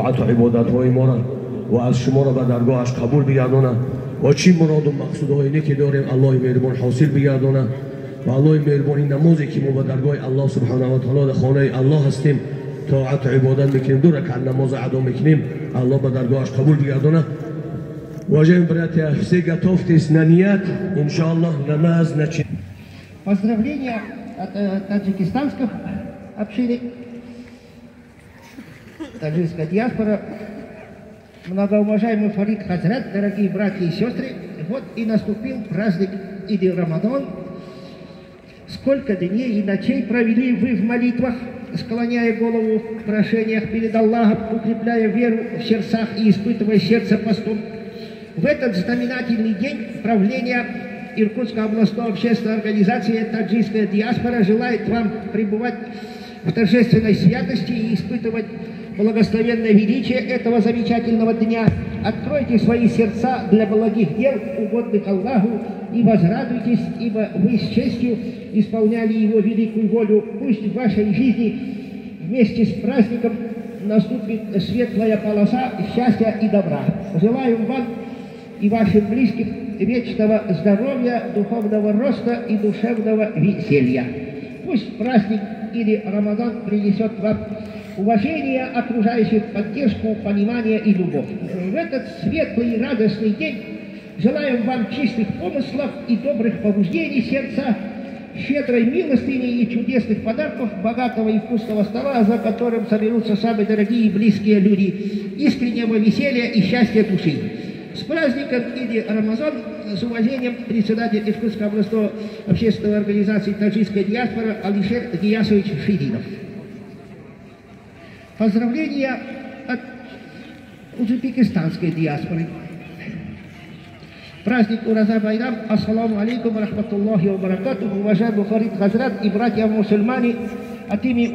طاعت و عبادت‌های ما را و از شما را به درگاهش قبول بگردانه و چی مراد و مقصودهایی که داریم الله مهربان حاصل بگردانه و الله مهربان این نمازی که ما به درگاه الله سبحانه و تعالی در خانه الله هستیم طاعت و عبادت میکنیم، دو رکعت نماز ادا میکنیم، الله به درگاهش قبول بگردانه. Уважаемые братья, все готовьтесь на ният, иншаллах, намаз начнем. Поздравления от таджикистанских общин, таджикская диаспора. Многоуважаемый Фарид Хазрат, дорогие братья и сестры, вот и наступил праздник Иди Рамадан. Сколько дней и ночей провели вы в молитвах, склоняя голову в прошениях перед Аллахом, укрепляя веру в сердцах и испытывая сердце постом. В этот знаменательный день правление Иркутской областной общественной организации «Таджикская диаспора» желает вам пребывать в торжественной святости и испытывать благословенное величие этого замечательного дня. Откройте свои сердца для благих дел, угодных Аллаху, и возрадуйтесь, ибо вы с честью исполняли Его великую волю. Пусть в вашей жизни вместе с праздником наступит светлая полоса счастья и добра. Желаем вам и вашим близким вечного здоровья, духовного роста и душевного веселья. Пусть праздник или Рамадан принесет вам уважение окружающих, поддержку, понимание и любовь. В этот светлый и радостный день желаем вам чистых помыслов и добрых побуждений сердца, щедрой милостыни и чудесных подарков, богатого и вкусного стола, за которым соберутся самые дорогие и близкие люди, искреннего веселья и счастья души. С праздником Иди Рамазан, с уважением, председатель Иркутской областной общественной организации «Таджикская диаспора» Алишер Гиясович Ширинов. Поздравления от узбекистанской диаспоры. Праздник Ураза Байрам. Ассаламу алейкум ва рахматуллахи ва баракатуху. Уважаемый Фарид Хазрат и братья мусульмане, от имени